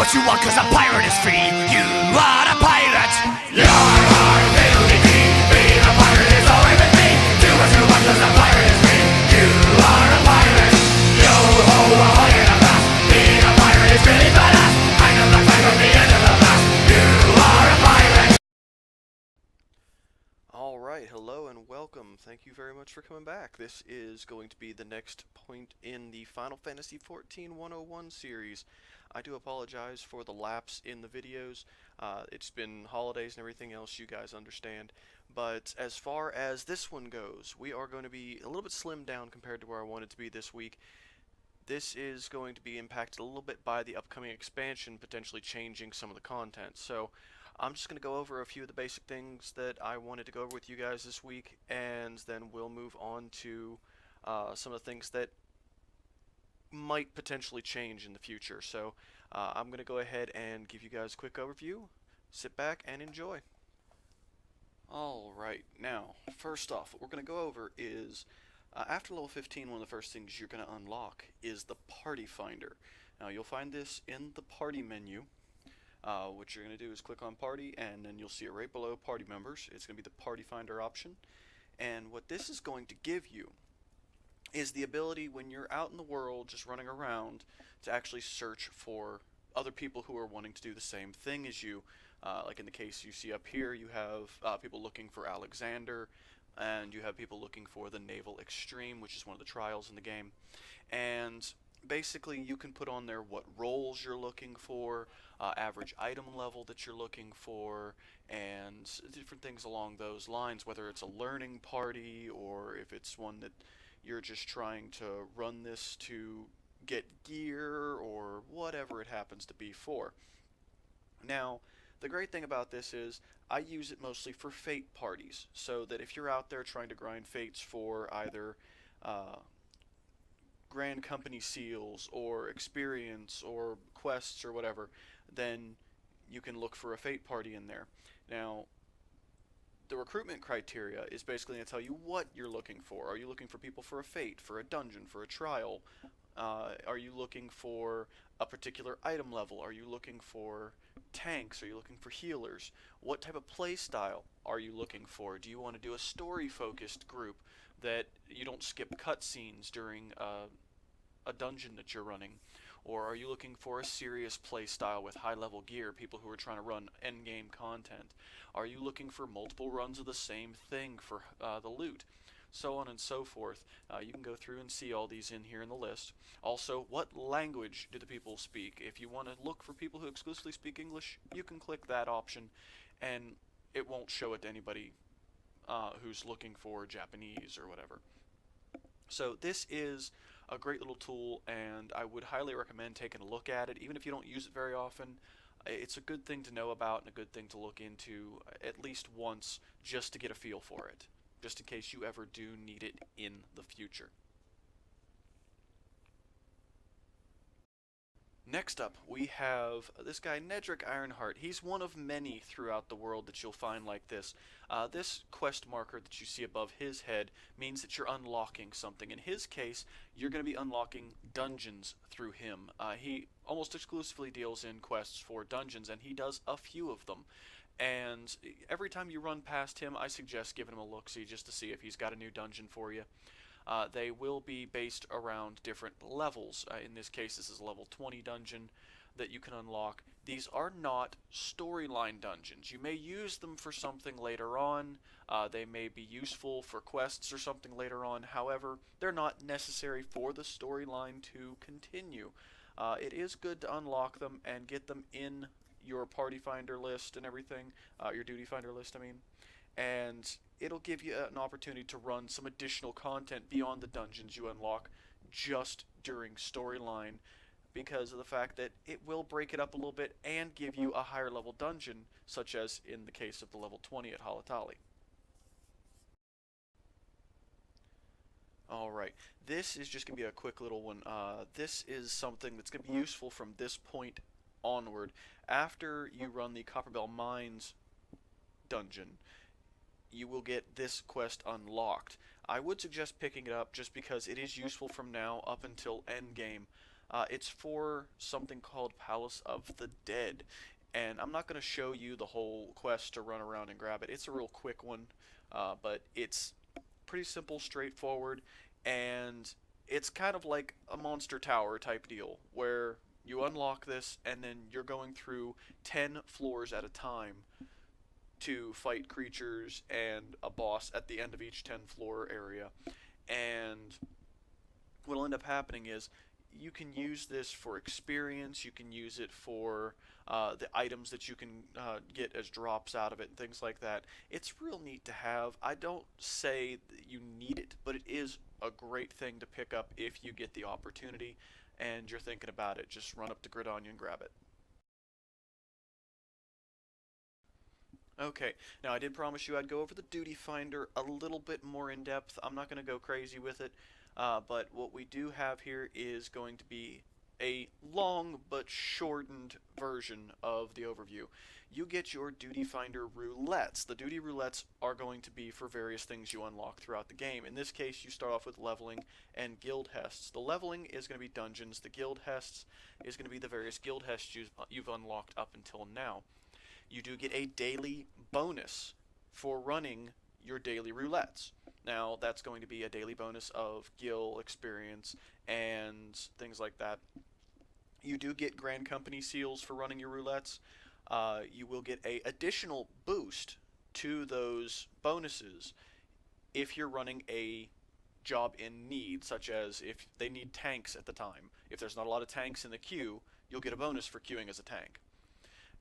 what you want cause a pirate is free. You are a pirate. Your heart will be free. Being a pirate is alright with me. Do what you want cause a pirate is free. You are a pirate. Yo ho, ahoy in a blast. Being a pirate is really badass. I know the time from the end of the blast. You are a pirate. Alright, hello and welcome. Thank you very much for coming back. This is going to be the next point in the Final Fantasy XIV 101 series. I do apologize for the lapse in the videos. It's been holidays and everything else, you guys understand. But as far as this one goes, we are going to be a little bit slimmed down compared to where I wanted to be this week. This is going to be impacted a little bit by the upcoming expansion, potentially changing some of the content. So I'm just going to go over a few of the basic things that I wanted to go over with you guys this week, and then we'll move on to some of the things that might potentially change in the future. So I'm going to go ahead and give you guys a quick overview. Sit back and enjoy. Alright, now, first off, what we're going to go over is, after level 15, one of the first things you're going to unlock is the Party Finder. Now, you'll find this in the Party menu. What you're going to do is click on Party, and then you'll see it right below Party Members. It's going to be the Party Finder option. And what this is going to give you is the ability, when you're out in the world just running around, to actually search for other people who are wanting to do the same thing as you. Like in the case you see up here, you have people looking for Alexander, and you have people looking for the Naval Extreme, which is one of the trials in the game. And basically you can put on there what roles you're looking for, average item level that you're looking for, and different things along those lines, whether it's a learning party or if it's one that you're just trying to run this to get gear or whatever it happens to be for. Now, the great thing about this is I use it mostly for fate parties, so that if you're out there trying to grind fates for either Grand Company seals or experience or quests or whatever, then you can look for a fate party in there. Now, the recruitment criteria is basically going to tell you what you're looking for. Are you looking for people for a fate, for a dungeon, for a trial? Are you looking for a particular item level? Are you looking for tanks? Are you looking for healers? What type of play style are you looking for? Do you want to do a story-focused group that you don't skip cutscenes during a dungeon that you're running? Or are you looking for a serious play style with high-level gear, people who are trying to run endgame content? Are you looking for multiple runs of the same thing for the loot? So on and so forth. You can go through and see all these in here in the list. Also, what language do the people speak? If you want to look for people who exclusively speak English, you can click that option, and it won't show it to anybody who's looking for Japanese or whatever. So this is a great little tool, and I would highly recommend taking a look at it. Even if you don't use it very often, it's a good thing to know about and a good thing to look into at least once, just to get a feel for it, just in case you ever do need it in the future. Next up, we have this guy, Ironheart. He's one of many throughout the world that you'll find like this. This quest marker that you see above his head means that you're unlocking something. In his case, you're going to be unlocking dungeons through him. He almost exclusively deals in quests for dungeons, and he does a few of them. And every time you run past him, I suggest giving him a look-see just to see if he's got a new dungeon for you. They will be based around different levels. In this case, this is a level 20 dungeon that you can unlock. These are not storyline dungeons. You may use them for something later on. They may be useful for quests or something later on. However, they're not necessary for the storyline to continue. It is good to unlock them and get them in your party finder list and everything, your duty finder list, I mean. And it'll give you an opportunity to run some additional content beyond the dungeons you unlock just during storyline, because of the fact that it will break it up a little bit and give you a higher level dungeon, such as in the case of the level 20 at Halatali. Alright, this is just going to be a quick little one. This is something that's going to be useful from this point onward. After you run the Copperbell Mines dungeon, you will get this quest unlocked. I would suggest picking it up just because it is useful from now up until endgame. It's for something called Palace of the Dead. And I'm not going to show you the whole quest to run around and grab it. It's a real quick one, but it's pretty simple, straightforward, and it's kind of like a Monster Tower type deal, where you unlock this and then you're going through 10 floors at a time to fight creatures and a boss at the end of each 10 floor area. And what'll end up happening is you can use this for experience, you can use it for the items that you can get as drops out of it and things like that. It's real neat to have. I don't say that you need it, but it is a great thing to pick up if you get the opportunity and you're thinking about it. Just run up to Gridonia and grab it. Okay, now I did promise you I'd go over the Duty Finder a little bit more in depth. I'm not going to go crazy with it, but what we do have here is going to be a long but shortened version of the overview. You get your Duty Finder roulettes. The Duty roulettes are going to be for various things you unlock throughout the game. In this case, you start off with leveling and guild hests. The leveling is going to be dungeons. The guild hests is going to be the various guild hests you've unlocked up until now. You do get a daily bonus for running your daily roulettes. Now, that's going to be a daily bonus of gil experience and things like that. You do get Grand Company seals for running your roulettes. You will get a additional boost to those bonuses if you're running a job in need, such as if they need tanks at the time. If there's not a lot of tanks in the queue, you'll get a bonus for queuing as a tank.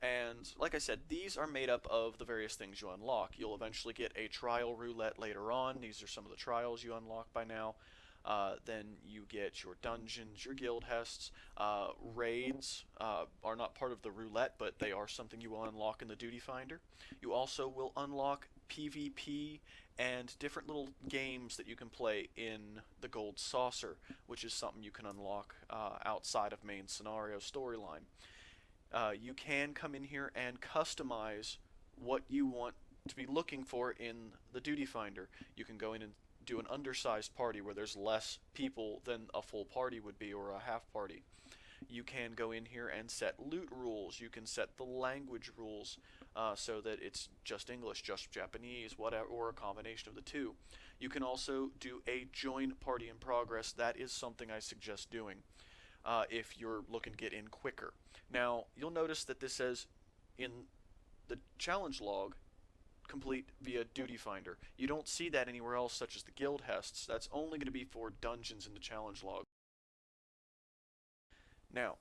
And like I said, these are made up of the various things you unlock. You'll eventually get a trial roulette later on. These are some of the trials you unlock by now. Then you get your dungeons, your guild hests. Raids are not part of the roulette, but they are something you will unlock in the Duty Finder. You also will unlock PvP and different little games that you can play in the Gold Saucer, which is something you can unlock outside of main scenario storyline. You can come in here and customize what you want to be looking for in the Duty Finder. You can go in and do an undersized party where there's less people than a full party would be, or a half party. You can go in here and set loot rules. You can set the language rules so that it's just English, just Japanese, whatever, or a combination of the two. You can also do a join party in progress. That is something I suggest doing if you're looking to get in quicker. Now, you'll notice that this says in the challenge log, complete via Duty Finder. You don't see that anywhere else, such as the guild hests. That's only going to be for dungeons in the challenge log. Now,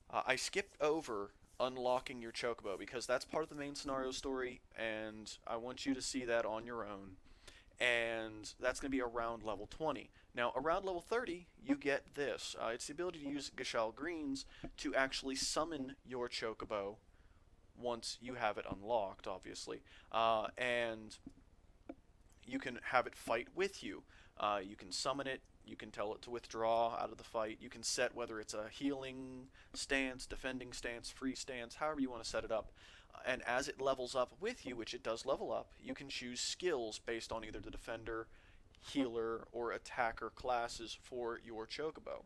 I skipped over unlocking your Chocobo because that's part of the main scenario story, and I want you to see that on your own. And that's going to be around level 20. Now, around level 30, you get this. It's the ability to use Gashal Greens to actually summon your Chocobo once you have it unlocked, obviously. And you can have it fight with you. You can summon it. You can tell it to withdraw out of the fight. You can set whether it's a healing stance, defending stance, free stance, however you want to set it up. And as it levels up with you, which it does level up, you can choose skills based on either the defender, healer, or attacker classes for your Chocobo.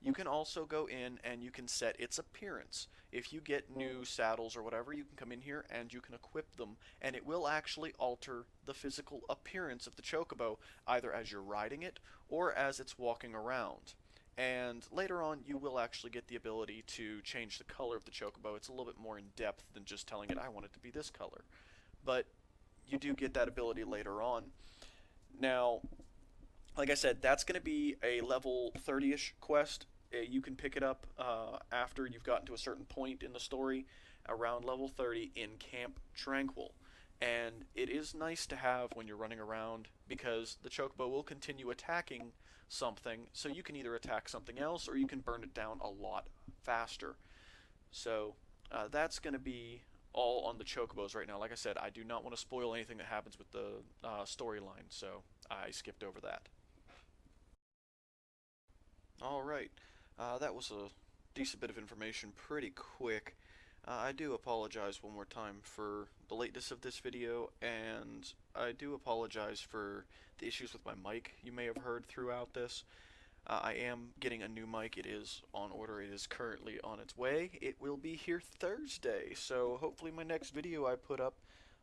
You can also go in and you can set its appearance. If you get new saddles or whatever, you can come in here and you can equip them, and it will actually alter the physical appearance of the Chocobo, either as you're riding it or as it's walking around. And later on, you will actually get the ability to change the color of the Chocobo. It's a little bit more in depth than just telling it, I want it to be this color. But you do get that ability later on. Now, like I said, that's going to be a level 30-ish quest. You can pick it up after you've gotten to a certain point in the story, around level 30 in Camp Tranquil. And it is nice to have when you're running around, because the Chocobo will continue attacking something, so you can either attack something else or you can burn it down a lot faster. So that's going to be all on the Chocobos right now. Like I said, I do not want to spoil anything that happens with the storyline, so I skipped over that. Alright, that was a decent bit of information pretty quick. I do apologize one more time for the lateness of this video, and I do apologize for the issues with my mic you may have heard throughout this. I am getting a new mic. It is on order. It is currently on its way. It will be here Thursday. So hopefully my next video I put up,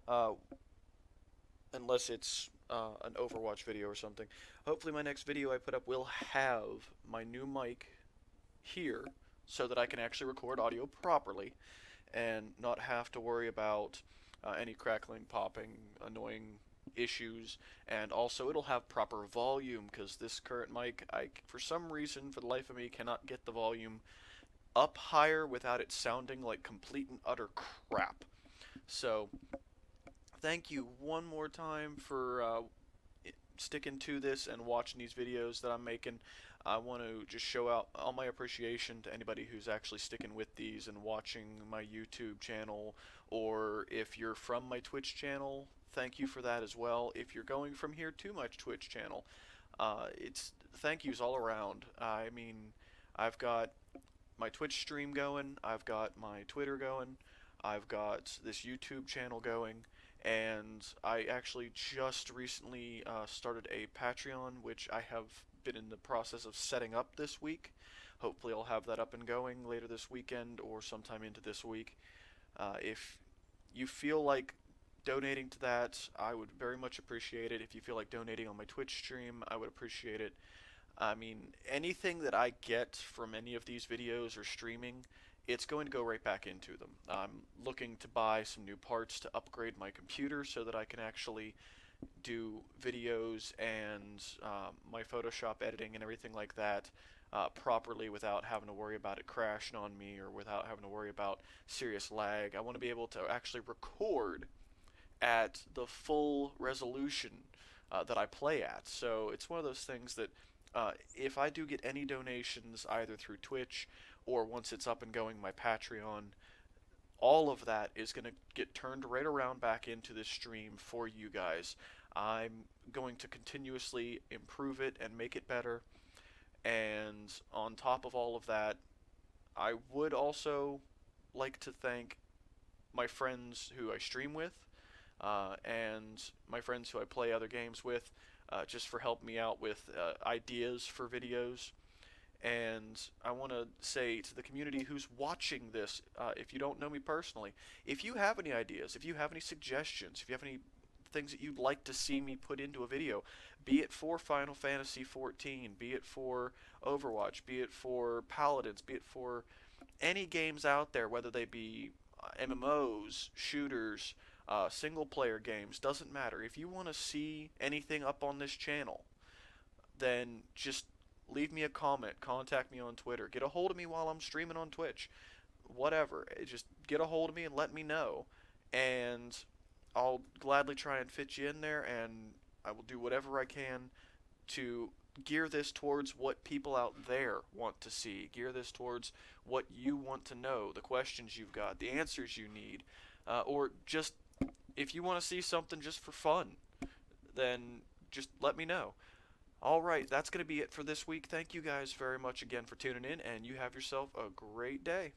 uh, unless it's an Overwatch video or something, hopefully my next video I put up will have my new mic here so that I can actually record audio properly and not have to worry about any crackling, popping, annoying issues. And also it'll have proper volume, because this current mic, for some reason, for the life of me, cannot get the volume up higher without it sounding like complete and utter crap. So thank you one more time for sticking to this and watching these videos that I'm making. I want to just show out all my appreciation to anybody who's actually sticking with these and watching my YouTube channel, or if you're from my Twitch channel, thank you for that as well. If you're going from here to my Twitch channel, it's thank yous all around. I mean, I've got my Twitch stream going, I've got my Twitter going, I've got this YouTube channel going, and I actually just recently started a Patreon, which I have been in the process of setting up this week. Hopefully I'll have that up and going later this weekend or sometime into this week. If you feel like donating to that, I would very much appreciate it. If you feel like donating on my Twitch stream, I would appreciate it. I mean, anything that I get from any of these videos or streaming, it's going to go right back into them. I'm looking to buy some new parts to upgrade my computer so that I can actually do videos and my Photoshop editing and everything like that properly without having to worry about it crashing on me or without having to worry about serious lag. I want to be able to actually record at the full resolution that I play at. So it's one of those things that if I do get any donations either through Twitch or once it's up and going my Patreon, all of that is going to get turned right around back into this stream for you guys. I'm going to continuously improve it and make it better. And on top of all of that, I would also like to thank my friends who I stream with and my friends who I play other games with just for helping me out with ideas for videos. And I want to say to the community who's watching this, if you don't know me personally, if you have any ideas, if you have any suggestions, if you have any things that you'd like to see me put into a video, be it for Final Fantasy XIV, be it for Overwatch, be it for Paladins, be it for any games out there, whether they be MMOs, shooters, single-player games, doesn't matter. If you want to see anything up on this channel, then just leave me a comment, contact me on Twitter, get a hold of me while I'm streaming on Twitch, whatever. Just get a hold of me and let me know, and I'll gladly try and fit you in there, and I will do whatever I can to gear this towards what people out there want to see, gear this towards what you want to know, the questions you've got, the answers you need, or just if you want to see something just for fun, then just let me know. Alright, that's going to be it for this week. Thank you guys very much again for tuning in, and you have yourself a great day.